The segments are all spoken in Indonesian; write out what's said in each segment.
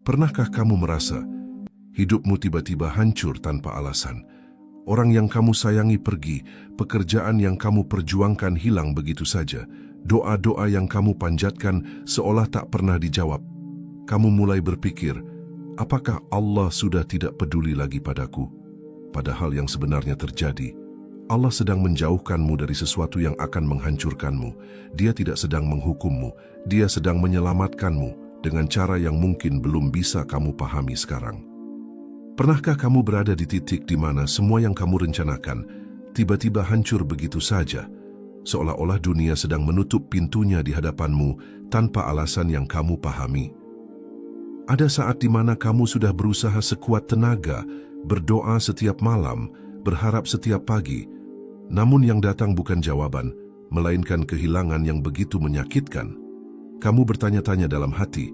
Pernahkah kamu merasa hidupmu tiba-tiba hancur tanpa alasan? Orang yang kamu sayangi pergi, pekerjaan yang kamu perjuangkan hilang begitu saja, doa-doa yang kamu panjatkan seolah tak pernah dijawab. Kamu mulai berpikir, apakah Allah sudah tidak peduli lagi padaku? Padahal yang sebenarnya terjadi, Allah sedang menjauhkanmu dari sesuatu yang akan menghancurkanmu. Dia tidak sedang menghukummu, Dia sedang menyelamatkanmu dengan cara yang mungkin belum bisa kamu pahami sekarang. Pernahkah kamu berada di titik di mana semua yang kamu rencanakan tiba-tiba hancur begitu saja, seolah-olah dunia sedang menutup pintunya di hadapanmu tanpa alasan yang kamu pahami? Ada saat di mana kamu sudah berusaha sekuat tenaga, berdoa setiap malam, berharap setiap pagi, namun yang datang bukan jawaban, melainkan kehilangan yang begitu menyakitkan. Kamu bertanya-tanya dalam hati,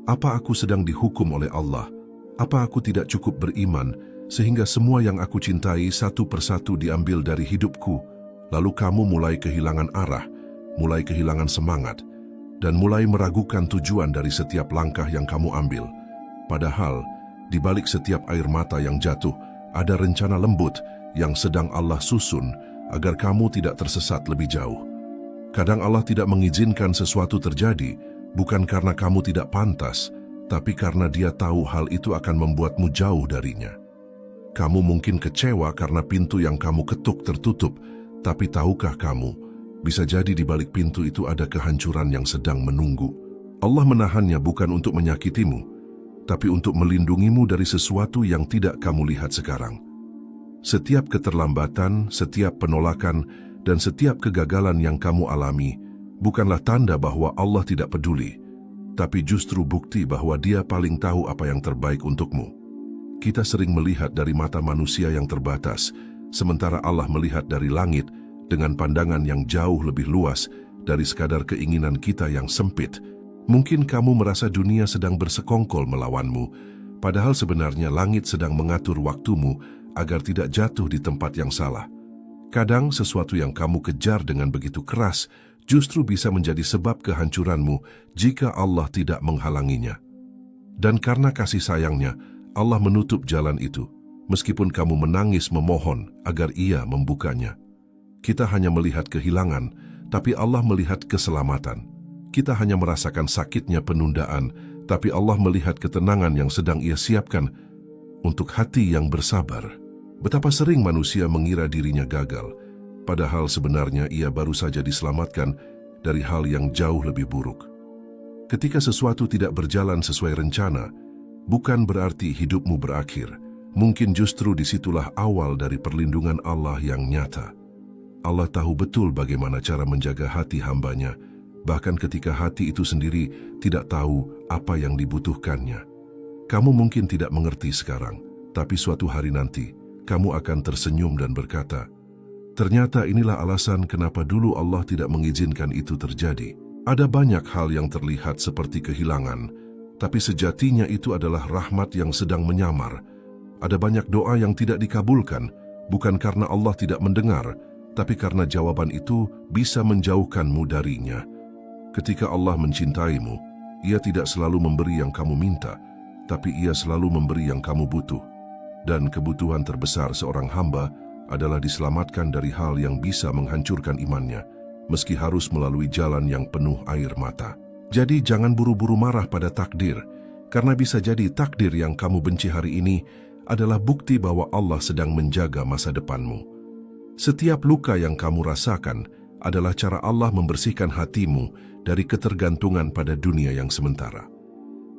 apa aku sedang dihukum oleh Allah? Apa aku tidak cukup beriman, sehingga semua yang aku cintai satu persatu diambil dari hidupku? Lalu kamu mulai kehilangan arah, mulai kehilangan semangat, dan mulai meragukan tujuan dari setiap langkah yang kamu ambil. Padahal, di balik setiap air mata yang jatuh, ada rencana lembut yang sedang Allah susun agar kamu tidak tersesat lebih jauh. Kadang Allah tidak mengizinkan sesuatu terjadi, bukan karena kamu tidak pantas, tapi karena Dia tahu hal itu akan membuatmu jauh darinya. Kamu mungkin kecewa karena pintu yang kamu ketuk tertutup, tapi tahukah kamu, bisa jadi di balik pintu itu ada kehancuran yang sedang menunggu. Allah menahannya bukan untuk menyakitimu, tapi untuk melindungimu dari sesuatu yang tidak kamu lihat sekarang. Setiap keterlambatan, setiap penolakan, dan setiap kegagalan yang kamu alami bukanlah tanda bahwa Allah tidak peduli, tapi justru bukti bahwa Dia paling tahu apa yang terbaik untukmu. Kita sering melihat dari mata manusia yang terbatas, sementara Allah melihat dari langit dengan pandangan yang jauh lebih luas dari sekadar keinginan kita yang sempit. Mungkin kamu merasa dunia sedang bersekongkol melawanmu, padahal sebenarnya langit sedang mengatur waktumu agar tidak jatuh di tempat yang salah. Kadang sesuatu yang kamu kejar dengan begitu keras justru bisa menjadi sebab kehancuranmu jika Allah tidak menghalanginya. Dan karena kasih sayangnya, Allah menutup jalan itu, meskipun kamu menangis memohon agar Ia membukanya. Kita hanya melihat kehilangan, tapi Allah melihat keselamatan. Kita hanya merasakan sakitnya penundaan, tapi Allah melihat ketenangan yang sedang Ia siapkan untuk hati yang bersabar. Betapa sering manusia mengira dirinya gagal, padahal sebenarnya ia baru saja diselamatkan dari hal yang jauh lebih buruk. Ketika sesuatu tidak berjalan sesuai rencana, bukan berarti hidupmu berakhir. Mungkin justru disitulah awal dari perlindungan Allah yang nyata. Allah tahu betul bagaimana cara menjaga hati hamba-Nya, bahkan ketika hati itu sendiri tidak tahu apa yang dibutuhkannya. Kamu mungkin tidak mengerti sekarang, tapi suatu hari nanti, kamu akan tersenyum dan berkata, ternyata inilah alasan kenapa dulu Allah tidak mengizinkan itu terjadi. Ada banyak hal yang terlihat seperti kehilangan, tapi sejatinya itu adalah rahmat yang sedang menyamar. Ada banyak doa yang tidak dikabulkan, bukan karena Allah tidak mendengar, tapi karena jawaban itu bisa menjauhkanmu darinya. Ketika Allah mencintaimu, Ia tidak selalu memberi yang kamu minta, tapi Ia selalu memberi yang kamu butuh. Dan kebutuhan terbesar seorang hamba adalah diselamatkan dari hal yang bisa menghancurkan imannya, meski harus melalui jalan yang penuh air mata. Jadi jangan buru-buru marah pada takdir, karena bisa jadi takdir yang kamu benci hari ini adalah bukti bahwa Allah sedang menjaga masa depanmu. Setiap luka yang kamu rasakan adalah cara Allah membersihkan hatimu dari ketergantungan pada dunia yang sementara.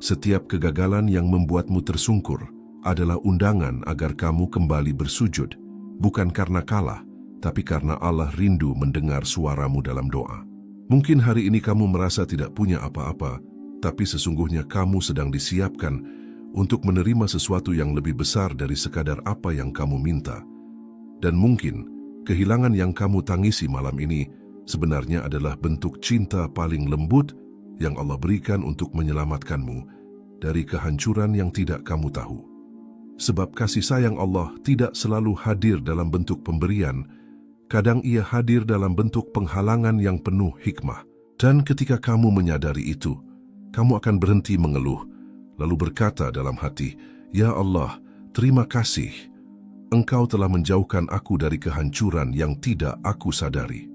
Setiap kegagalan yang membuatmu tersungkur adalah undangan agar kamu kembali bersujud, bukan karena kalah, tapi karena Allah rindu mendengar suaramu dalam doa. Mungkin hari ini kamu merasa tidak punya apa-apa, tapi sesungguhnya kamu sedang disiapkan untuk menerima sesuatu yang lebih besar dari sekadar apa yang kamu minta. Dan mungkin kehilangan yang kamu tangisi malam ini sebenarnya adalah bentuk cinta paling lembut yang Allah berikan untuk menyelamatkanmu dari kehancuran yang tidak kamu tahu. Sebab kasih sayang Allah tidak selalu hadir dalam bentuk pemberian, kadang Ia hadir dalam bentuk penghalangan yang penuh hikmah. Dan ketika kamu menyadari itu, kamu akan berhenti mengeluh, lalu berkata dalam hati, "Ya Allah, terima kasih. Engkau telah menjauhkan aku dari kehancuran yang tidak aku sadari."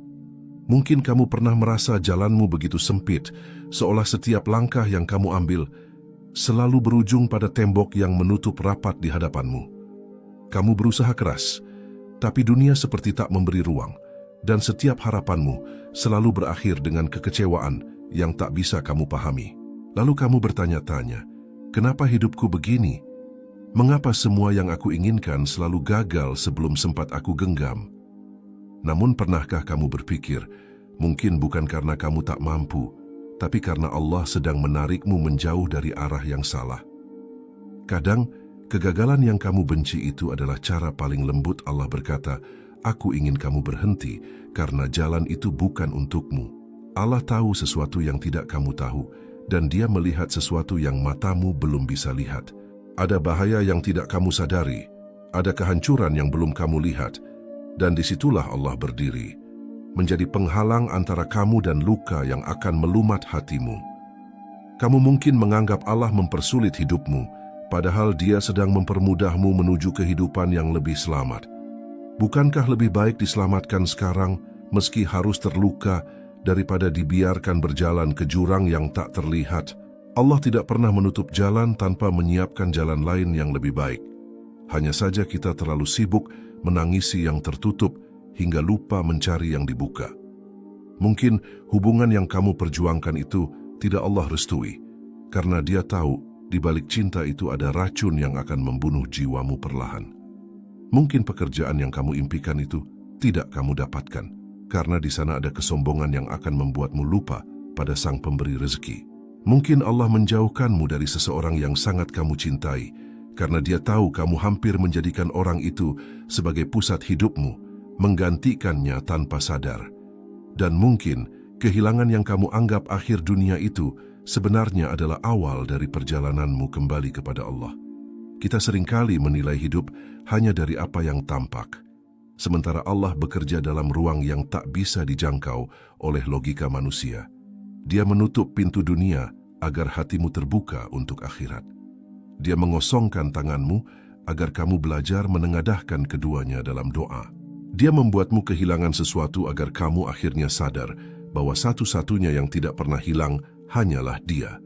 Mungkin kamu pernah merasa jalanmu begitu sempit, seolah setiap langkah yang kamu ambil selalu berujung pada tembok yang menutup rapat di hadapanmu. Kamu berusaha keras, tapi dunia seperti tak memberi ruang, dan setiap harapanmu selalu berakhir dengan kekecewaan yang tak bisa kamu pahami. Lalu kamu bertanya-tanya, kenapa hidupku begini? Mengapa semua yang aku inginkan selalu gagal sebelum sempat aku genggam? Namun pernahkah kamu berpikir, mungkin bukan karena kamu tak mampu, tapi karena Allah sedang menarikmu menjauh dari arah yang salah. Kadang, kegagalan yang kamu benci itu adalah cara paling lembut Allah berkata, "Aku ingin kamu berhenti karena jalan itu bukan untukmu." Allah tahu sesuatu yang tidak kamu tahu, dan Dia melihat sesuatu yang matamu belum bisa lihat. Ada bahaya yang tidak kamu sadari, ada kehancuran yang belum kamu lihat, dan disitulah Allah berdiri, menjadi penghalang antara kamu dan luka yang akan melumat hatimu. Kamu mungkin menganggap Allah mempersulit hidupmu, padahal Dia sedang mempermudahmu menuju kehidupan yang lebih selamat. Bukankah lebih baik diselamatkan sekarang, meski harus terluka, daripada dibiarkan berjalan ke jurang yang tak terlihat? Allah tidak pernah menutup jalan tanpa menyiapkan jalan lain yang lebih baik. Hanya saja kita terlalu sibuk menangisi yang tertutup, hingga lupa mencari yang dibuka. Mungkin hubungan yang kamu perjuangkan itu tidak Allah restui, karena Dia tahu di balik cinta itu ada racun yang akan membunuh jiwamu perlahan. Mungkin pekerjaan yang kamu impikan itu tidak kamu dapatkan, karena di sana ada kesombongan yang akan membuatmu lupa pada Sang Pemberi rezeki. Mungkin Allah menjauhkanmu dari seseorang yang sangat kamu cintai, karena Dia tahu kamu hampir menjadikan orang itu sebagai pusat hidupmu, menggantikannya tanpa sadar. Dan mungkin kehilangan yang kamu anggap akhir dunia itu sebenarnya adalah awal dari perjalananmu kembali kepada Allah. Kita seringkali menilai hidup hanya dari apa yang tampak, sementara Allah bekerja dalam ruang yang tak bisa dijangkau oleh logika manusia. Dia menutup pintu dunia agar hatimu terbuka untuk akhirat. Dia mengosongkan tanganmu agar kamu belajar menengadahkan keduanya dalam doa. Dia membuatmu kehilangan sesuatu agar kamu akhirnya sadar bahwa satu-satunya yang tidak pernah hilang hanyalah Dia.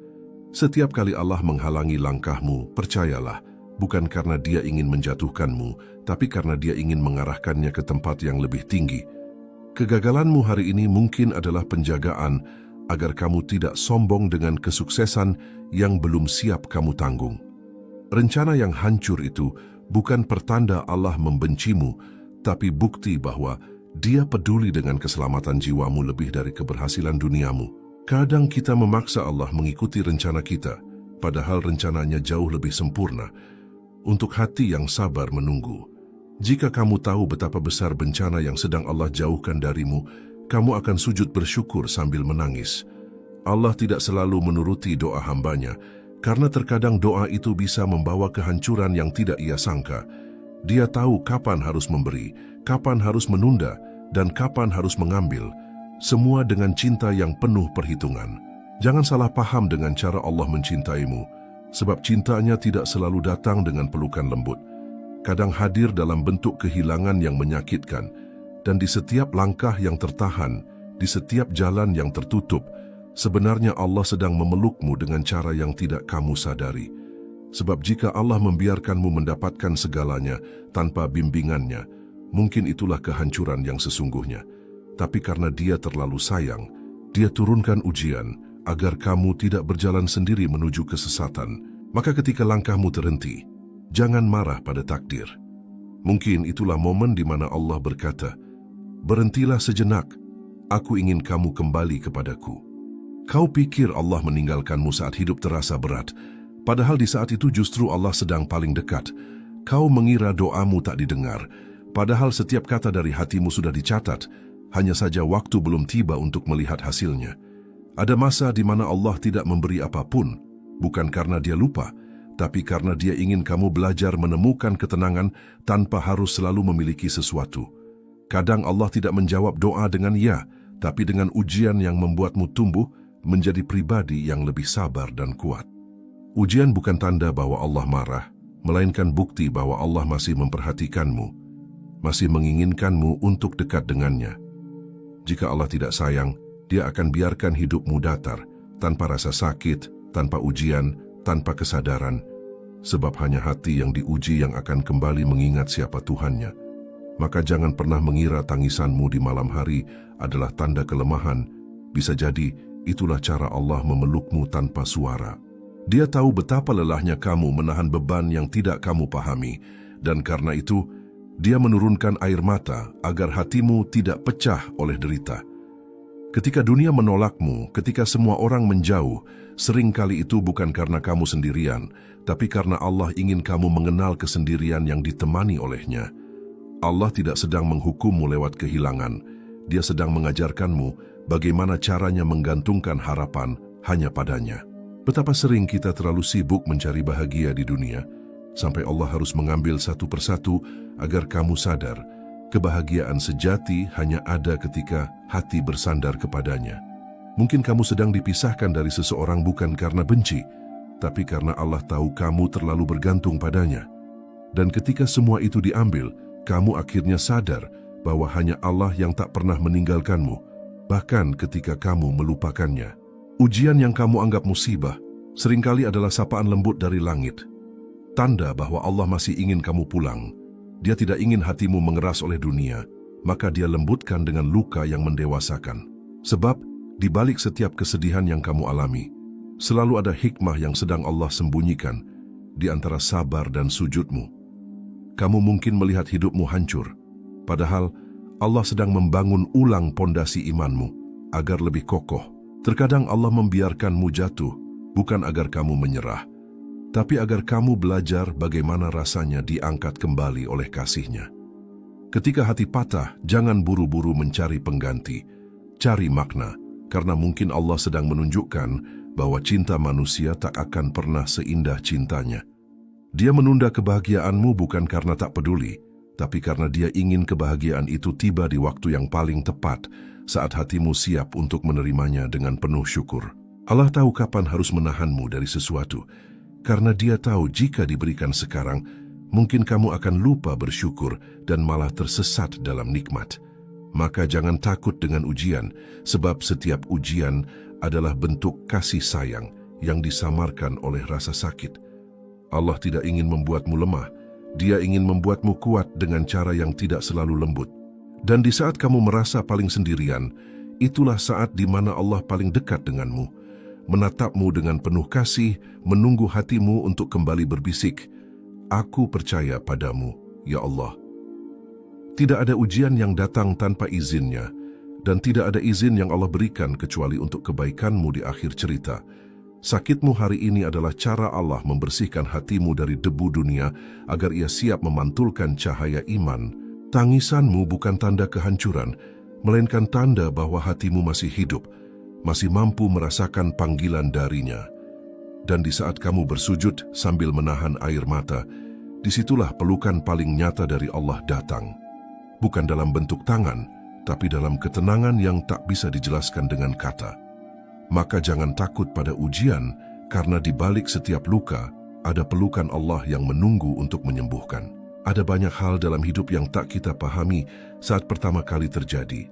Setiap kali Allah menghalangi langkahmu, percayalah, bukan karena Dia ingin menjatuhkanmu, tapi karena Dia ingin mengarahkannya ke tempat yang lebih tinggi. Kegagalanmu hari ini mungkin adalah penjagaan agar kamu tidak sombong dengan kesuksesan yang belum siap kamu tanggung. Rencana yang hancur itu bukan pertanda Allah membencimu, tapi bukti bahwa Dia peduli dengan keselamatan jiwamu lebih dari keberhasilan duniamu. Kadang kita memaksa Allah mengikuti rencana kita, padahal rencananya jauh lebih sempurna, untuk hati yang sabar menunggu. Jika kamu tahu betapa besar bencana yang sedang Allah jauhkan darimu, kamu akan sujud bersyukur sambil menangis. Allah tidak selalu menuruti doa hambanya, karena terkadang doa itu bisa membawa kehancuran yang tidak Ia sangka. Dia tahu kapan harus memberi, kapan harus menunda, dan kapan harus mengambil, semua dengan cinta yang penuh perhitungan. Jangan salah paham dengan cara Allah mencintaimu, sebab cintanya tidak selalu datang dengan pelukan lembut. Kadang hadir dalam bentuk kehilangan yang menyakitkan, dan di setiap langkah yang tertahan, di setiap jalan yang tertutup, sebenarnya Allah sedang memelukmu dengan cara yang tidak kamu sadari. Sebab jika Allah membiarkanmu mendapatkan segalanya tanpa bimbingannya, mungkin itulah kehancuran yang sesungguhnya. Tapi karena Dia terlalu sayang, Dia turunkan ujian agar kamu tidak berjalan sendiri menuju kesesatan. Maka ketika langkahmu terhenti, jangan marah pada takdir. Mungkin itulah momen di mana Allah berkata, "Berhentilah sejenak, aku ingin kamu kembali kepadaku." Kau pikir Allah meninggalkanmu saat hidup terasa berat, padahal di saat itu justru Allah sedang paling dekat. Kau mengira doamu tak didengar, padahal setiap kata dari hatimu sudah dicatat, hanya saja waktu belum tiba untuk melihat hasilnya. Ada masa di mana Allah tidak memberi apapun, bukan karena Dia lupa, tapi karena Dia ingin kamu belajar menemukan ketenangan tanpa harus selalu memiliki sesuatu. Kadang Allah tidak menjawab doa dengan ya, tapi dengan ujian yang membuatmu tumbuh menjadi pribadi yang lebih sabar dan kuat. Ujian bukan tanda bahwa Allah marah, melainkan bukti bahwa Allah masih memperhatikanmu, masih menginginkanmu untuk dekat dengannya. Jika Allah tidak sayang, Dia akan biarkan hidupmu datar, tanpa rasa sakit, tanpa ujian, tanpa kesadaran, sebab hanya hati yang diuji yang akan kembali mengingat siapa Tuhannya. Maka jangan pernah mengira tangisanmu di malam hari adalah tanda kelemahan. Bisa jadi itulah cara Allah memelukmu tanpa suara. Dia tahu betapa lelahnya kamu menahan beban yang tidak kamu pahami, dan karena itu Dia menurunkan air mata agar hatimu tidak pecah oleh derita. Ketika dunia menolakmu, ketika semua orang menjauh, seringkali itu bukan karena kamu sendirian, tapi karena Allah ingin kamu mengenal kesendirian yang ditemani olehnya. Allah tidak sedang menghukummu lewat kehilangan. Dia sedang mengajarkanmu bagaimana caranya menggantungkan harapan hanya padanya. Betapa sering kita terlalu sibuk mencari bahagia di dunia, sampai Allah harus mengambil satu persatu agar kamu sadar kebahagiaan sejati hanya ada ketika hati bersandar kepadanya. Mungkin kamu sedang dipisahkan dari seseorang bukan karena benci, tapi karena Allah tahu kamu terlalu bergantung padanya. Dan ketika semua itu diambil, kamu akhirnya sadar bahwa hanya Allah yang tak pernah meninggalkanmu, bahkan ketika kamu melupakannya. Ujian yang kamu anggap musibah, seringkali adalah sapaan lembut dari langit. Tanda bahwa Allah masih ingin kamu pulang. Dia tidak ingin hatimu mengeras oleh dunia, maka Dia lembutkan dengan luka yang mendewasakan. Sebab, di balik setiap kesedihan yang kamu alami, selalu ada hikmah yang sedang Allah sembunyikan di antara sabar dan sujudmu. Kamu mungkin melihat hidupmu hancur, padahal Allah sedang membangun ulang pondasi imanmu agar lebih kokoh. Terkadang Allah membiarkanmu jatuh, bukan agar kamu menyerah, tapi agar kamu belajar bagaimana rasanya diangkat kembali oleh kasih-Nya. Ketika hati patah, jangan buru-buru mencari pengganti. Cari makna, karena mungkin Allah sedang menunjukkan bahwa cinta manusia tak akan pernah seindah cintanya. Dia menunda kebahagiaanmu bukan karena tak peduli, tapi karena Dia ingin kebahagiaan itu tiba di waktu yang paling tepat, saat hatimu siap untuk menerimanya dengan penuh syukur. Allah tahu kapan harus menahanmu dari sesuatu, karena Dia tahu jika diberikan sekarang, mungkin kamu akan lupa bersyukur dan malah tersesat dalam nikmat. Maka jangan takut dengan ujian, sebab setiap ujian adalah bentuk kasih sayang yang disamarkan oleh rasa sakit. Allah tidak ingin membuatmu lemah, Dia ingin membuatmu kuat dengan cara yang tidak selalu lembut. Dan di saat kamu merasa paling sendirian, itulah saat di mana Allah paling dekat denganmu, menatapmu dengan penuh kasih, menunggu hatimu untuk kembali berbisik, "Aku percaya padamu, ya Allah." Tidak ada ujian yang datang tanpa izinnya, dan tidak ada izin yang Allah berikan kecuali untuk kebaikanmu di akhir cerita. Sakitmu hari ini adalah cara Allah membersihkan hatimu dari debu dunia agar Ia siap memantulkan cahaya iman. Tangisanmu bukan tanda kehancuran, melainkan tanda bahwa hatimu masih hidup, masih mampu merasakan panggilan darinya. Dan di saat kamu bersujud sambil menahan air mata, disitulah pelukan paling nyata dari Allah datang. Bukan dalam bentuk tangan, tapi dalam ketenangan yang tak bisa dijelaskan dengan kata. Maka jangan takut pada ujian, karena di balik setiap luka, ada pelukan Allah yang menunggu untuk menyembuhkan. Ada banyak hal dalam hidup yang tak kita pahami saat pertama kali terjadi.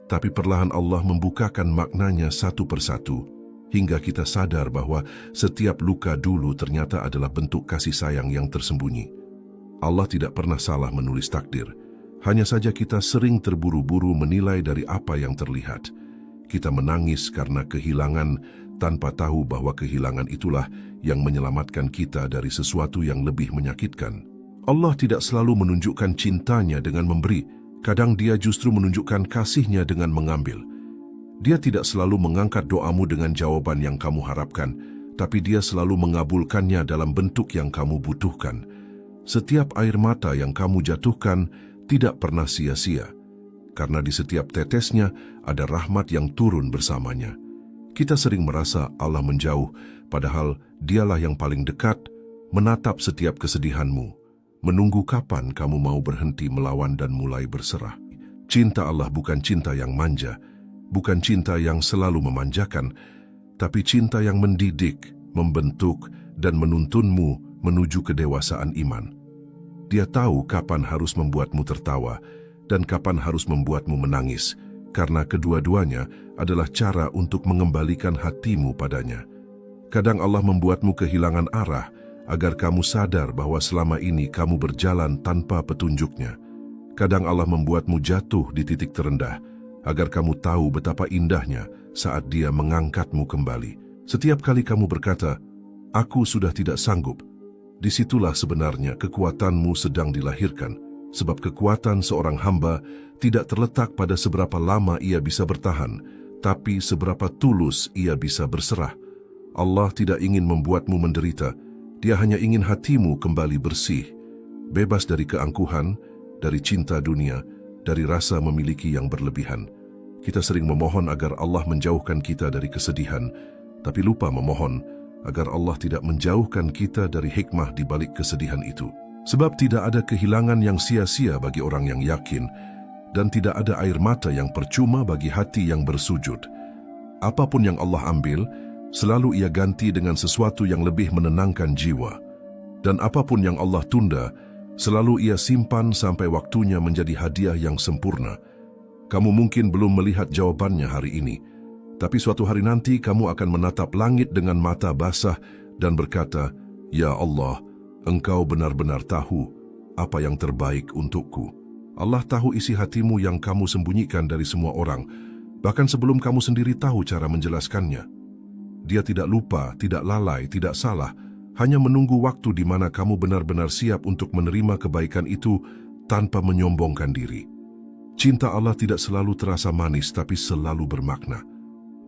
Tapi perlahan Allah membukakan maknanya satu persatu, hingga kita sadar bahwa setiap luka dulu ternyata adalah bentuk kasih sayang yang tersembunyi. Allah tidak pernah salah menulis takdir, hanya saja kita sering terburu-buru menilai dari apa yang terlihat. Kita menangis karena kehilangan tanpa tahu bahwa kehilangan itulah yang menyelamatkan kita dari sesuatu yang lebih menyakitkan. Allah tidak selalu menunjukkan cintanya dengan memberi, kadang Dia justru menunjukkan kasih-Nya dengan mengambil. Dia tidak selalu mengangkat doamu dengan jawaban yang kamu harapkan, tapi Dia selalu mengabulkannya dalam bentuk yang kamu butuhkan. Setiap air mata yang kamu jatuhkan tidak pernah sia-sia, karena di setiap tetesnya ada rahmat yang turun bersamanya. Kita sering merasa Allah menjauh, padahal Dialah yang paling dekat, menatap setiap kesedihanmu, menunggu kapan kamu mau berhenti melawan dan mulai berserah. Cinta Allah bukan cinta yang manja, bukan cinta yang selalu memanjakan, tapi cinta yang mendidik, membentuk, dan menuntunmu menuju kedewasaan iman. Dia tahu kapan harus membuatmu tertawa dan kapan harus membuatmu menangis, karena kedua-duanya adalah cara untuk mengembalikan hatimu padanya. Kadang Allah membuatmu kehilangan arah agar kamu sadar bahwa selama ini kamu berjalan tanpa petunjuknya. Kadang Allah membuatmu jatuh di titik terendah agar kamu tahu betapa indahnya saat Dia mengangkatmu kembali. Setiap kali kamu berkata, "Aku sudah tidak sanggup," disitulah sebenarnya kekuatanmu sedang dilahirkan, sebab kekuatan seorang hamba tidak terletak pada seberapa lama ia bisa bertahan, tapi seberapa tulus ia bisa berserah. Allah tidak ingin membuatmu menderita, Dia hanya ingin hatimu kembali bersih, bebas dari keangkuhan, dari cinta dunia, dari rasa memiliki yang berlebihan. Kita sering memohon agar Allah menjauhkan kita dari kesedihan, tapi lupa memohon agar Allah tidak menjauhkan kita dari hikmah di balik kesedihan itu. Sebab tidak ada kehilangan yang sia-sia bagi orang yang yakin, dan tidak ada air mata yang percuma bagi hati yang bersujud. Apapun yang Allah ambil, selalu Ia ganti dengan sesuatu yang lebih menenangkan jiwa. Dan apapun yang Allah tunda, selalu Ia simpan sampai waktunya menjadi hadiah yang sempurna. Kamu mungkin belum melihat jawabannya hari ini, tapi suatu hari nanti kamu akan menatap langit dengan mata basah dan berkata, "Ya Allah, Engkau benar-benar tahu apa yang terbaik untukku." Allah tahu isi hatimu yang kamu sembunyikan dari semua orang, bahkan sebelum kamu sendiri tahu cara menjelaskannya. Dia tidak lupa, tidak lalai, tidak salah, hanya menunggu waktu di mana kamu benar-benar siap untuk menerima kebaikan itu tanpa menyombongkan diri. Cinta Allah tidak selalu terasa manis, tapi selalu bermakna.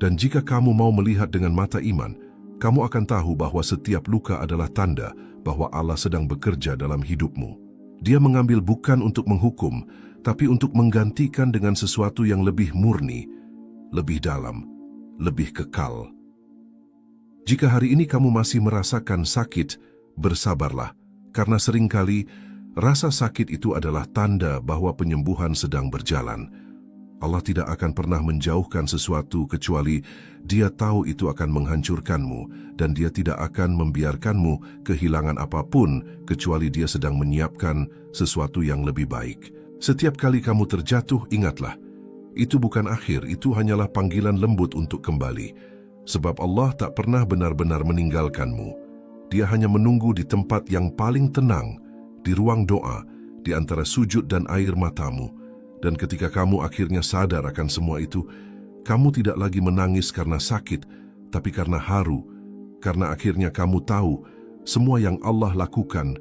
Dan jika kamu mau melihat dengan mata iman, kamu akan tahu bahwa setiap luka adalah tanda bahwa Allah sedang bekerja dalam hidupmu. Dia mengambil bukan untuk menghukum, tapi untuk menggantikan dengan sesuatu yang lebih murni, lebih dalam, lebih kekal. Jika hari ini kamu masih merasakan sakit, bersabarlah, karena seringkali rasa sakit itu adalah tanda bahwa penyembuhan sedang berjalan. Allah tidak akan pernah menjauhkan sesuatu kecuali Dia tahu itu akan menghancurkanmu, dan Dia tidak akan membiarkanmu kehilangan apapun kecuali Dia sedang menyiapkan sesuatu yang lebih baik. Setiap kali kamu terjatuh, ingatlah, itu bukan akhir, itu hanyalah panggilan lembut untuk kembali. Sebab Allah tak pernah benar-benar meninggalkanmu. Dia hanya menunggu di tempat yang paling tenang, di ruang doa, di antara sujud dan air matamu. Dan ketika kamu akhirnya sadar akan semua itu, kamu tidak lagi menangis karena sakit, tapi karena haru, karena akhirnya kamu tahu semua yang Allah lakukan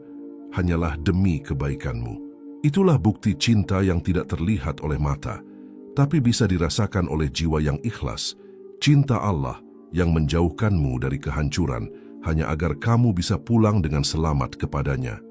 hanyalah demi kebaikanmu. Itulah bukti cinta yang tidak terlihat oleh mata, tapi bisa dirasakan oleh jiwa yang ikhlas. Cinta Allah yang menjauhkanmu dari kehancuran hanya agar kamu bisa pulang dengan selamat kepadanya.